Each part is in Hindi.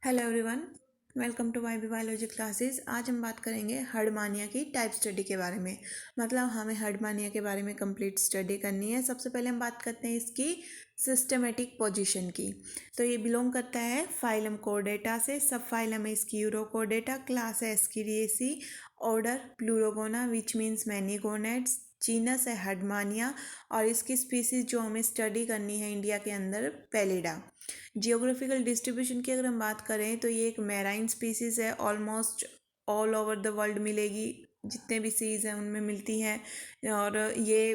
Hello everyone, welcome to YB biology classes. आज हम बात करेंगे हर्डमानिया की टाइप स्टडी के बारे में। मतलब हमें हर्डमानिया के बारे में कंप्लीट स्टडी करनी है। सबसे पहले हम बात करते हैं इसकी सिस्टमेटिक पोजीशन की। तो ये बिलोंग करता है फाइलम कोर्डेटा से। सब फाइलम है इसकी यूरोकोर्डेटा, क्लास है ascidiacea, order pleurogona which means many gonads, genus है हर्डमानिया और इसकी स्पीसीज जो हमें स्टडी करनी है इंडिया के अंदर पैलिडा। जियोग्राफिकल डिस्ट्रीब्यूशन की अगर हम बात करें तो ये एक मैराइन स्पीसीज है, almost all over the world मिलेगी, जितने भी सीज हैं उनमें मिलती हैं। और ये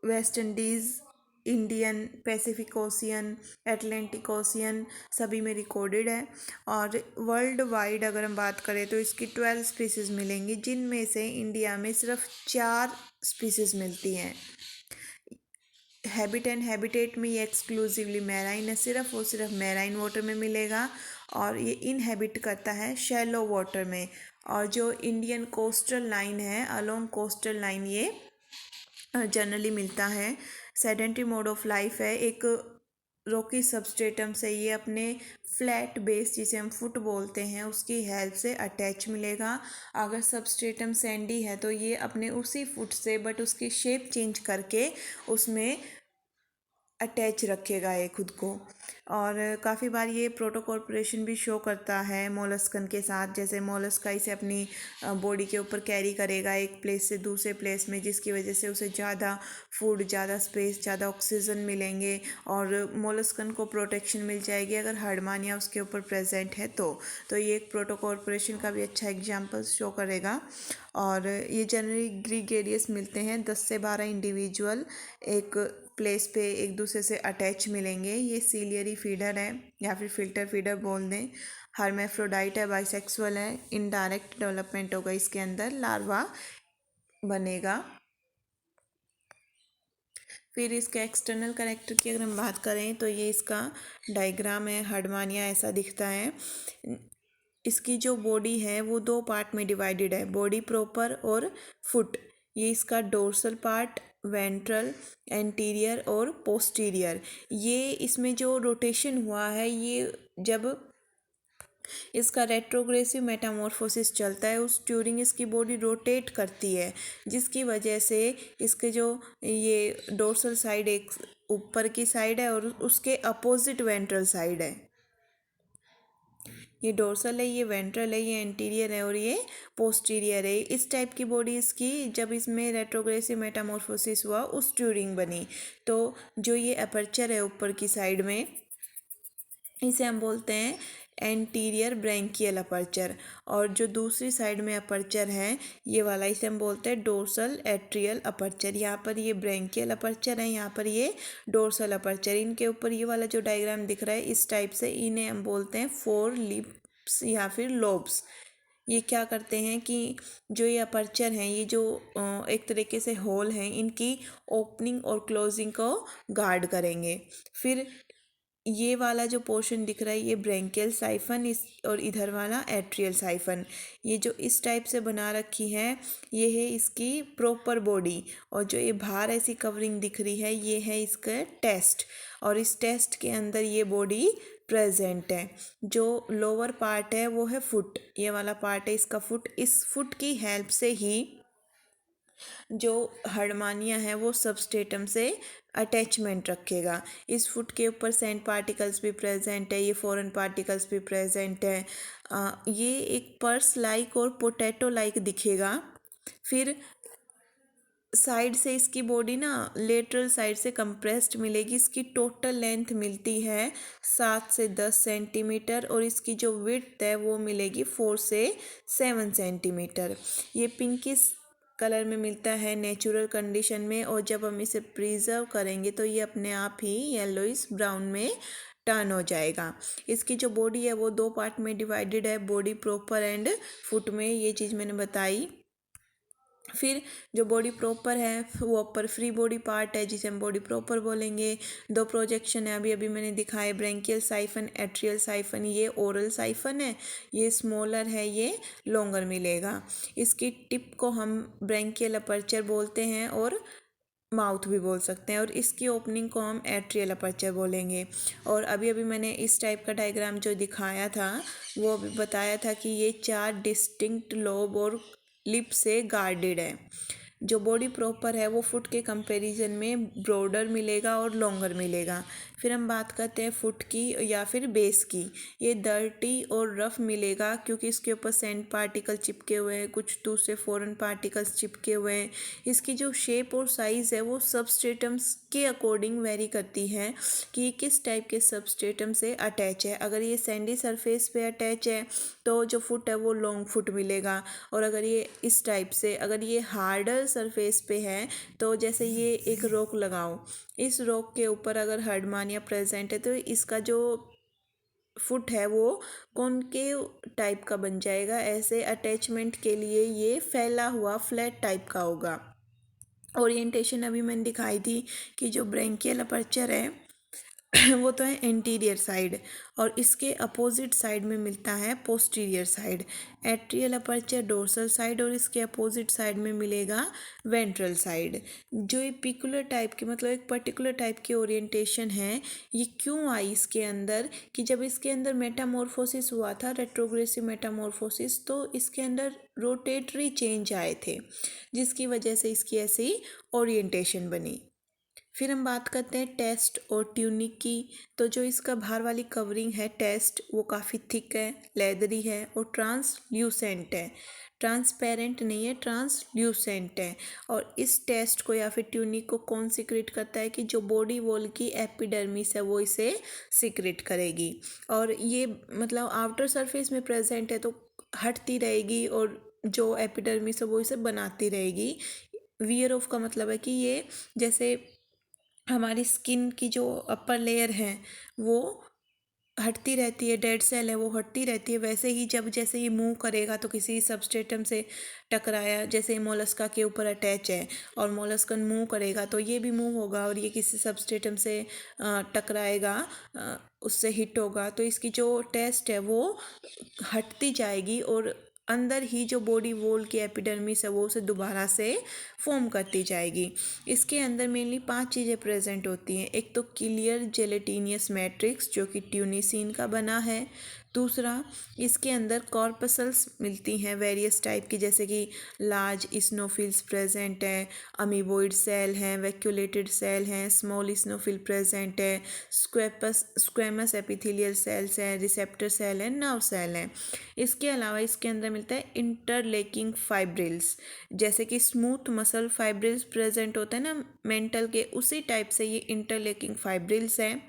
West Indies, Indian, Pacific ocean, Atlantic ocean सभी में रिकॉर्डेड है। और वर्ल्ड वाइड अगर हम बात करें तो इसकी 12 स्पीसीज मिलेंगी, जिनमें से इंडिया में सिर्फ 4 स्पीसीज मिलती हैं। हैबिटेट में ये एक्सक्लूसिवली मैराइन है, सिर्फ और सिर्फ मैराइन वाटर में मिलेगा। और ये इनहेबिट करता है शैलो वाटर में। और जो इंडियन कोस्टल लाइन है, अलोंग कोस्टल लाइन ये जनरली मिलता है। सेडेंटरी मोड ऑफ लाइफ है, एक रॉकी सबस्ट्रेटम से ये अपने फ्लैट बेस जिसे हम फुट बोलते हैं उसकी हेल्प से अटैच मिलेगा। अगर सबस्ट्रेटम सैंडी है तो ये अपने उसी फुट से बट उसकी शेप चेंज करके उसमें अटैच रखेगा ये खुद को। और काफ़ी बार ये प्रोटोकॉर्पोरेशन भी शो करता है मोलस्कन के साथ। जैसे मोलस्का इसे अपनी बॉडी के ऊपर कैरी करेगा एक प्लेस से दूसरे प्लेस में, जिसकी वजह से उसे ज़्यादा फूड, ज़्यादा स्पेस, ज़्यादा ऑक्सीजन मिलेंगे और मोलस्कन को प्रोटेक्शन मिल जाएगी अगर हर्डमानिया उसके ऊपर प्रेजेंट है तो ये एक प्रोटोकॉर्पोरेशन का भी अच्छा एग्जाम्पल शो करेगा। और ये जनरली ग्रीगेरियस मिलते हैं, 10 से 12 इंडिविजुअल एक प्लेस पे एक दूसरे से अटैच मिलेंगे। ये सीलियरी फीडर है या फिर फिल्टर फीडर बोल दें। हर्मेफ्रोडाइट है, बाइसेक्सुअल है, इनडायरेक्ट डेवलपमेंट होगा, इसके अंदर लार्वा बनेगा। फिर इसके एक्सटर्नल कैरेक्टर की अगर हम बात करें तो ये इसका डायग्राम है। हर्डमानिया ऐसा दिखता है। इसकी जो बॉडी है वो 2 पार्ट में डिवाइडेड है, बॉडी प्रॉपर और फुट। ये इसका डोर्सल पार्ट, वेंट्रल, एंटीरियर और पोस्टीरियर। ये इसमें जो रोटेशन हुआ है ये जब इसका रेट्रोग्रेसिव मेटामॉर्फोसिस चलता है उस ट्यूरिंग इसकी बॉडी रोटेट करती है, जिसकी वजह से इसके जो ये डोर्सल साइड एक ऊपर की साइड है और उसके अपोजिट वेंट्रल साइड है। ये डोर्सल है, ये वेंट्रल है, ये एंटीरियर है और ये पोस्टीरियर है। इस टाइप की बॉडी इसकी जब इसमें रेट्रोग्रेसिव मेटामॉर्फोसिस हुआ उस ट्यूरिंग बनी। तो जो ये अपर्चर है ऊपर की साइड में, इसे हम बोलते हैं एंटीरियर ब्रैंकियल अपर्चर। और जो दूसरी साइड में अपर्चर है ये वाला, इसे हम बोलते हैं डोर्सल एट्रियल अपर्चर। यहाँ पर ये ब्रैंकियल अपर्चर है, यहाँ पर ये डोर्सल अपर्चर। इनके ऊपर ये वाला जो डायग्राम दिख रहा है इस टाइप से, इन्हें हम बोलते हैं फोर लिप्स या फिर लोब्स। ये क्या करते हैं कि जो ये अपर्चर हैं, ये जो एक तरीके से होल हैं, इनकी ओपनिंग और क्लोजिंग को गार्ड करेंगे। फिर ये वाला जो पोर्शन दिख रहा है ये ब्रैंकियल साइफन, इस और इधर वाला एट्रियल साइफन। ये जो इस टाइप से बना रखी है ये है इसकी प्रॉपर बॉडी। और जो ये बाहर ऐसी कवरिंग दिख रही है ये है इसका टेस्ट। और इस टेस्ट के अंदर ये बॉडी प्रेजेंट है। जो लोअर पार्ट है वो है फुट, ये वाला पार्ट है इसका फुट। इस फुट की हेल्प से ही जो हर्डमानिया है वो सबस्ट्रेटम से अटैचमेंट रखेगा। इस फुट के ऊपर सैंड पार्टिकल्स भी प्रेजेंट है, ये फॉरेन पार्टिकल्स भी प्रेजेंट है। ये एक पर्स लाइक और पोटैटो लाइक दिखेगा। फिर साइड से इसकी बॉडी ना लेटरल साइड से कंप्रेस्ड मिलेगी। इसकी टोटल लेंथ मिलती है 7 से 10 सेंटीमीटर और इसकी जो विड्थ है वो मिलेगी 4 से 7 सेंटीमीटर। ये पिंकिश कलर में मिलता है नेचुरल कंडीशन में, और जब हम इसे प्रिजर्व करेंगे तो ये अपने आप ही येलोइश ब्राउन में टर्न हो जाएगा। इसकी जो बॉडी है वो 2 पार्ट में डिवाइडेड है, बॉडी प्रॉपर एंड फुट में, ये चीज़ मैंने बताई। फिर जो बॉडी प्रॉपर है वो अपर फ्री बॉडी पार्ट है जिसे हम बॉडी प्रॉपर बोलेंगे। 2 प्रोजेक्शन है, अभी अभी मैंने दिखाए, ब्रैंकियल साइफन, एट्रियल साइफन। ये ओरल साइफन है, ये स्मॉलर है, ये लॉन्गर मिलेगा। इसकी टिप को हम ब्रैंकियल अपर्चर बोलते हैं और माउथ भी बोल सकते हैं, और इसकी ओपनिंग को हम एट्रियल अपर्चर बोलेंगे। और अभी अभी मैंने इस टाइप का डायग्राम जो दिखाया था वो अभी बताया था कि ये 4 डिस्टिंक्ट लोब और लिप से गार्डेड है। जो बॉडी प्रॉपर है वो फुट के कंपैरिजन में ब्रॉडर मिलेगा और लॉन्गर मिलेगा। फिर हम बात करते हैं फुट की या फिर बेस की। ये डर्टी और रफ मिलेगा क्योंकि इसके ऊपर सैंड पार्टिकल चिपके हुए हैं, कुछ दूसरे फॉरेन पार्टिकल्स चिपके हुए हैं। इसकी जो शेप और साइज़ है वो सबस्ट्रेटम्स के अकॉर्डिंग वेरी करती है कि किस टाइप के सबस्ट्रेटम से अटैच है। अगर ये सैंडी सरफेस पे अटैच है तो जो फुट है वो लॉन्ग फुट मिलेगा, और अगर ये इस टाइप से, अगर ये हार्डर सरफेस पे है तो जैसे ये एक रॉक लगाओ, इस रॉक के ऊपर अगर हर्डमानिया प्रेजेंट है तो इसका जो फुट है वो कॉनकेव टाइप का बन जाएगा। ऐसे अटैचमेंट के लिए ये फैला हुआ फ्लैट टाइप का होगा। ओरिएंटेशन अभी मैंने दिखाई थी कि जो ब्रेंकियल अपर्चर है वो तो है एंटीरियर साइड, और इसके अपोजिट साइड में मिलता है posterior side. Atrial aperture dorsal side, और इसके अपोजिट साइड में मिलेगा वेंट्रल साइड। जो ये पिकुलर टाइप की, मतलब एक पर्टिकुलर टाइप की ओरिएंटेशन है, ये क्यों आई इसके अंदर कि जब इसके अंदर मेटामॉर्फोसिस हुआ था, रेट्रोग्रेसिव मेटामॉर्फोसिस, तो इसके अंदर रोटेटरी चेंज आए थे जिसकी वजह से इसकी ऐसी ओरिएंटेशन बनी। फिर हम बात करते हैं टेस्ट और ट्यूनिक की। तो जो इसका बाहर वाली कवरिंग है टेस्ट, वो काफ़ी थिक है, लेदरी है और ट्रांसल्यूसेंट है। ट्रांसपेरेंट नहीं है, ट्रांसल्यूसेंट है। और इस टेस्ट को या फिर ट्यूनिक को कौन सिक्रेट करता है कि जो बॉडी वॉल की एपिडर्मिस है वो इसे सिक्रेट करेगी। और ये मतलब आउटर सरफेस में प्रेजेंट है तो हटती रहेगी, और जो एपिडर्मिस है वो इसे बनाती रहेगी। वियर ऑफ का मतलब है कि ये जैसे हमारी स्किन की जो अपर लेयर है वो हटती रहती है, डेड सेल है वो हटती रहती है, वैसे ही जब जैसे ये मूव करेगा तो किसी सबस्ट्रेटम से टकराया, जैसे मोलस्का के ऊपर अटैच है और मोलस्कन मूव करेगा तो ये भी मूव होगा और ये किसी सबस्ट्रेटम से टकराएगा, उससे हिट होगा, तो इसकी जो टेस्ट है वो हटती जाएगी और अंदर ही जो बॉडी वॉल की एपिडर्मिस है वो उसे दोबारा से फॉर्म करती जाएगी। इसके अंदर मेनली 5 चीज़ें प्रेजेंट होती हैं। एक तो क्लियर जेलेटिनियस मैट्रिक्स जो कि ट्यूनिसिन का बना है। दूसरा, इसके अंदर कॉर्पसल्स मिलती हैं वेरियस टाइप की, जैसे कि लार्ज इस्नोफिल्स प्रेजेंट हैं, अमीबोइड सेल हैं, वैक्यूलेटेड सेल हैं, स्मॉल इस्नोफिल प्रेजेंट है, स्क्वेमस एपिथेलियल सेल्स हैं, रिसेप्टर सेल हैं, नर्व सेल हैं। इसके अलावा इसके अंदर मिलता है इंटरलेकिंग फाइब्रिल्स, जैसे कि स्मूथ मसल फाइब्रिल्स प्रेजेंट होते हैं ना मेंटल के, उसी टाइप से ये इंटरलेकिंग फाइब्रिल्स हैं।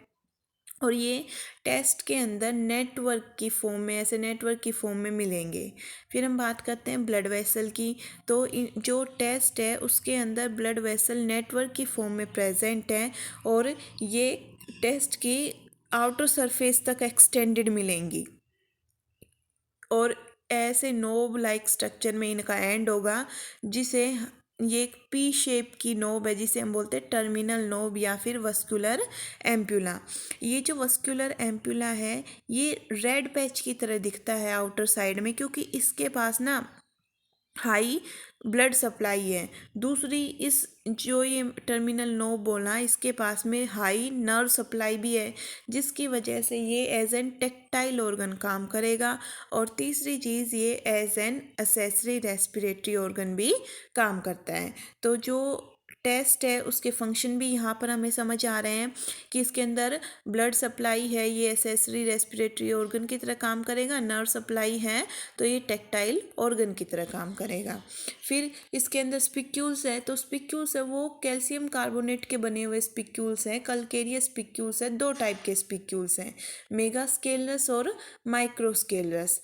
और ये टेस्ट के अंदर नेटवर्क की फॉर्म में, ऐसे नेटवर्क की फॉर्म में मिलेंगे। फिर हम बात करते हैं ब्लड वेसल की। तो जो टेस्ट है उसके अंदर ब्लड वेसल नेटवर्क की फॉर्म में प्रेजेंट है, और ये टेस्ट की आउटर सरफेस तक एक्सटेंडेड मिलेंगी, और ऐसे नोब लाइक स्ट्रक्चर में इनका एंड होगा, जिसे ये एक पी शेप की नोब है जिसे हम बोलते हैं टर्मिनल नोब या फिर वस्कुलर एम्पुला। ये जो वस्कुलर एम्पुला है ये रेड पैच की तरह दिखता है आउटर साइड में, क्योंकि इसके पास ना हाई ब्लड सप्लाई है। दूसरी, इस जो ये टर्मिनल नोब बोला इसके पास में हाई नर्व सप्लाई भी है, जिसकी वजह से ये एज एन टेक्टाइल ऑर्गन काम करेगा। और तीसरी चीज़, ये as an accessory respiratory organ भी काम करता है। तो जो टेस्ट है उसके फंक्शन भी यहाँ पर हमें समझ आ रहे हैं कि इसके अंदर ब्लड सप्लाई है, ये एसेसरी रेस्पिरेटरी ऑर्गन की तरह काम करेगा, नर्व सप्लाई है तो ये टेक्टाइल ऑर्गन की तरह काम करेगा। फिर इसके अंदर स्पिक्यूल्स है, तो स्पिक्यूल्स है वो कैल्शियम कार्बोनेट के बने हुए स्पिक्यूल्स हैं, कलकेरियस स्पिक्यूल्स है। 2 टाइप के स्पिक्यूल्स हैं, मेगा स्केलरस और माइक्रोस्केलरस।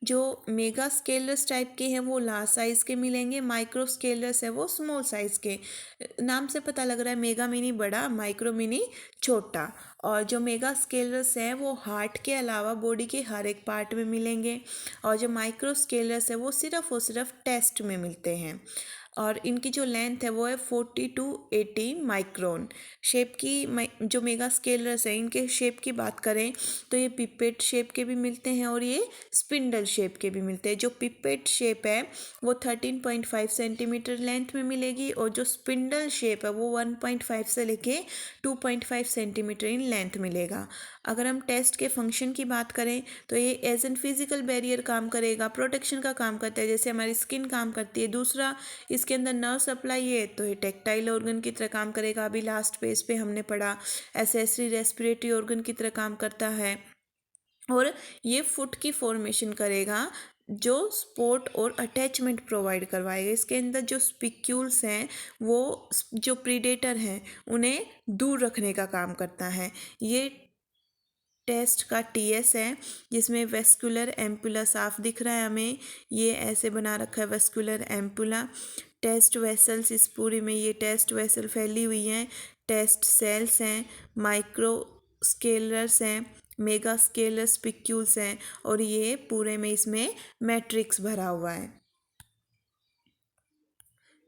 जो मेगा स्केलर्स टाइप के हैं वो लार्ज साइज़ के मिलेंगे, माइक्रो स्केलर्स है वो स्मॉल साइज़ के। नाम से पता लग रहा है मेगा मिनी बड़ा, माइक्रो मिनी छोटा। और जो मेगा स्केलर्स हैं वो हार्ट के अलावा बॉडी के हर एक पार्ट में मिलेंगे, और जो माइक्रो स्केलर्स है वो सिर्फ और सिर्फ टेस्ट में मिलते हैं। और इनकी जो लेंथ है वो है 40 to 80 माइक्रोन। शेप की जो मेगा स्केलर्स हैं इनके शेप की बात करें तो ये पिपेट शेप के भी मिलते हैं और ये स्पिंडल शेप के भी मिलते हैं। जो पिपेट शेप है वो 13.5 सेंटीमीटर लेंथ में मिलेगी और जो स्पिंडल शेप है वो 1.5 से लेके 2.5 सेंटीमीटर इन लेंथ मिलेगा। अगर हम टेस्ट के फंक्शन की बात करें तो ये एज एन फिजिकल बैरियर काम करेगा, प्रोटेक्शन का काम करता है जैसे हमारी स्किन काम करती है। दूसरा, इसके अंदर नर्व सप्लाई है तो ये टेक्टाइल ऑर्गन की तरह काम करेगा। अभी लास्ट पेज पे हमने पढ़ा एसेसरी रेस्पिरेटरी ऑर्गन की तरह काम करता है। और ये फुट की फॉर्मेशन करेगा जो सपोर्ट और अटैचमेंट प्रोवाइड करवाएगा। इसके अंदर जो स्पिक्यूल्स हैं वो जो प्रीडेटर हैं उन्हें दूर रखने का काम करता है। ये टेस्ट का टीएस है जिसमें वेस्कुलर एम्पुला साफ दिख रहा है हमें, ये ऐसे बना रखा है वेस्कुलर एम्पुला। टेस्ट वेसल्स, इस पूरी में ये टेस्ट वेसल फैली हुई हैं। टेस्ट सेल्स हैं, माइक्रो स्केलर्स हैं, मेगा स्केलर स्पिक्यूल्स हैं और ये पूरे में इसमें मैट्रिक्स भरा हुआ है।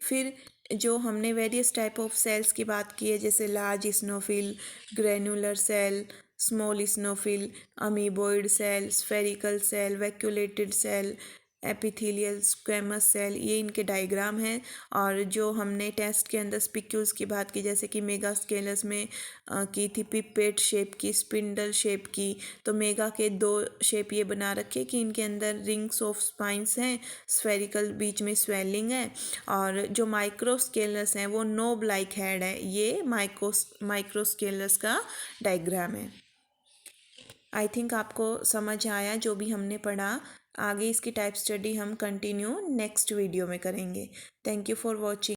फिर जो हमने वेरियस टाइप ऑफ सेल्स की बात की है जैसे large cyanophil, granular cell, small cyanophil, amoeboid cell, spherical cell, vacuolated cell, epithelial squamous cell, ये इनके डायग्राम हैं। और जो हमने टेस्ट के अंदर स्पिक्यूल्स की बात की जैसे कि मेगा स्केलस में की थी पिपेट शेप की, स्पिंडल शेप की, तो मेगा के दो शेप ये बना रखे कि इनके अंदर रिंग्स ऑफ स्पाइंस हैं, स्फेरिकल बीच में स्वेलिंग है। और जो माइक्रोस्केलस हैं वो नोब लाइक हेड है, ये माइक्रोस्केलस का डायग्राम है। आई थिंक आपको समझ आया जो भी हमने पढ़ा। आगे इसकी टाइप स्टडी हम कंटिन्यू नेक्स्ट वीडियो में करेंगे। Thank you for watching.